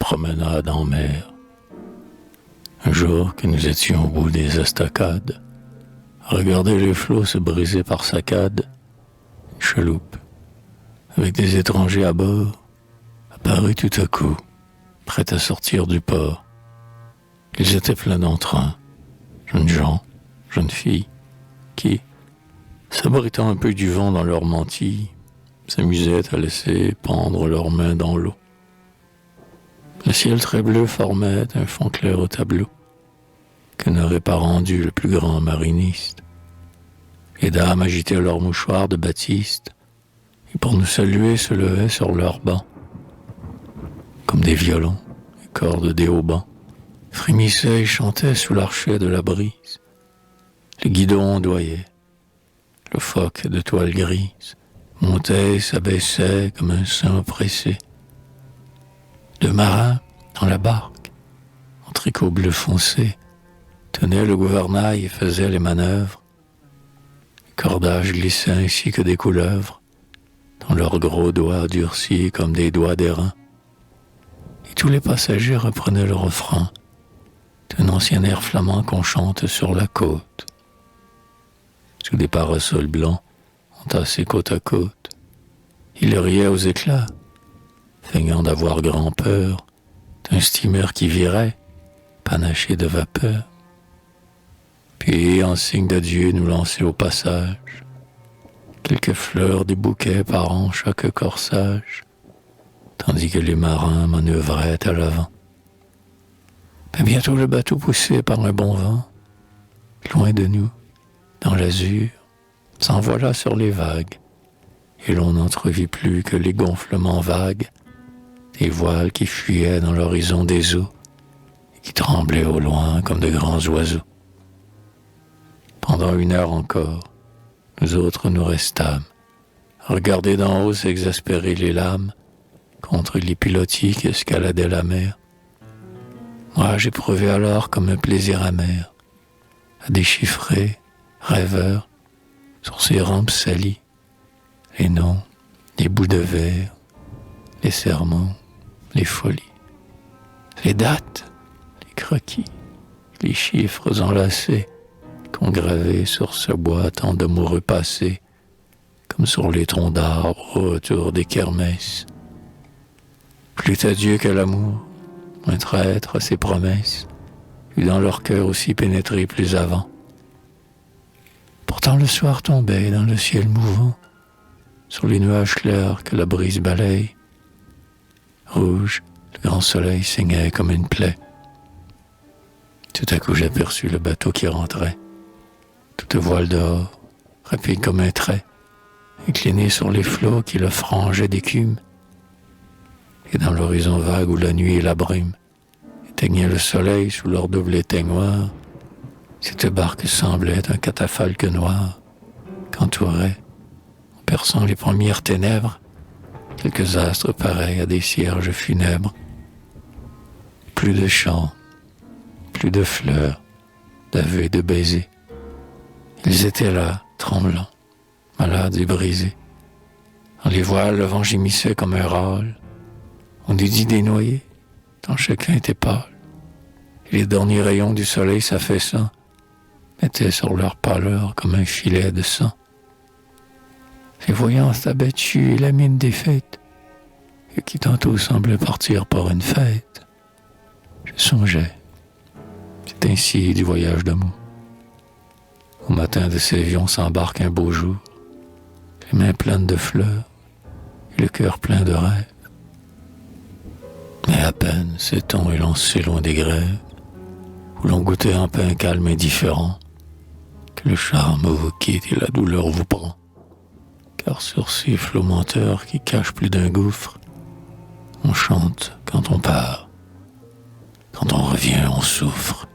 promenade en mer. Un jour que nous étions au bout des estacades, à regarder les flots se briser par saccades, une chaloupe, avec des étrangers à bord, apparut tout à coup, prête à sortir du port. Ils étaient pleins d'entrain, jeunes gens, jeunes filles, qui, s'abritant un peu du vent dans leurs mantilles, s'amusaient à laisser pendre leurs mains dans l'eau. Le ciel très bleu formait un fond clair au tableau, que n'aurait pas rendu le plus grand mariniste. Les dames agitaient leurs mouchoirs de batiste, et pour nous saluer se levaient sur leurs bancs, comme des violons, les cordes des haubans, frémissaient et chantaient sous l'archet de la brise. Le guidon ondoyait, le phoque de toile grise montait et s'abaissait comme un sein oppressé. Deux marins, dans la barque, en tricot bleu foncé, tenaient le gouvernail et faisaient les manœuvres. Les cordages glissaient ainsi que des couleuvres, dans leurs gros doigts durcis comme des doigts d'airain. Et tous les passagers reprenaient le refrain d'un ancien air flamand qu'on chante sur la côte. Sous des parasols blancs, entassés côte à côte, ils riaient aux éclats, feignant d'avoir grand-peur d'un steamer qui virait, panaché de vapeur. Puis, en signe d'adieu, nous lançaient au passage quelques fleurs, des bouquets parant chaque corsage, tandis que les marins manœuvraient à l'avant. Mais bientôt le bateau poussé par un bon vent, loin de nous, dans l'azur, s'envola sur les vagues, et l'on n'entrevit plus que les gonflements vagues des voiles qui fuyaient dans l'horizon des eaux et qui tremblaient au loin comme de grands oiseaux. Pendant 1 heure encore, nous autres nous restâmes, à regarder d'en haut s'exaspérer les lames contre les pilotis qui escaladaient la mer. Moi, j'éprouvais alors comme un plaisir amer à déchiffrer, rêveur, sur ces rampes salies, les noms, les bouts de verre, les serments, les folies, les dates, les croquis, les chiffres enlacés qu'on gravait sur ce bois tant d'amoureux passés, comme sur les troncs d'arbres autour des kermesses. Plus adieu que l'amour, un traître à ses promesses, eut dans leur cœur aussi pénétré plus avant. Pourtant le soir tombait dans le ciel mouvant, sur les nuages clairs que la brise balaye. Rouge, le grand soleil saignait comme une plaie. Tout à coup j'aperçus le bateau qui rentrait, toute voile dehors, rapide comme un trait, incliné sur les flots qui le frangeaient d'écume. Et dans l'horizon vague où la nuit et la brume éteignaient le soleil sous leur double éteignoir, cette barque semblait un catafalque noir qu'entourait, en perçant les premières ténèbres, quelques astres pareils à des cierges funèbres. Plus de chants, plus de fleurs, d'aveux et de baisers. Ils étaient là, tremblants, malades et brisés. Dans les voiles, le vent gémissait comme un râle. On eût dit des noyés, tant chacun était pâle. Et les derniers rayons du soleil s'affaissant mettaient sur leur pâleur comme un filet de sang. Les voyants abattus et la mine défaite, et qui tantôt semblaient partir pour une fête, je songeais. C'est ainsi du voyage d'amour. Au matin de ces avions s'embarque un beau jour, les mains pleines de fleurs et le cœur plein de rêves. Mais à peine s'est-on élancé loin des grèves, où l'on goûtait un pain calme et différent, que le charme vous quitte et la douleur vous prend. Car sur ces flots menteurs qui cachent plus d'un gouffre, on chante quand on part, quand on revient on souffre.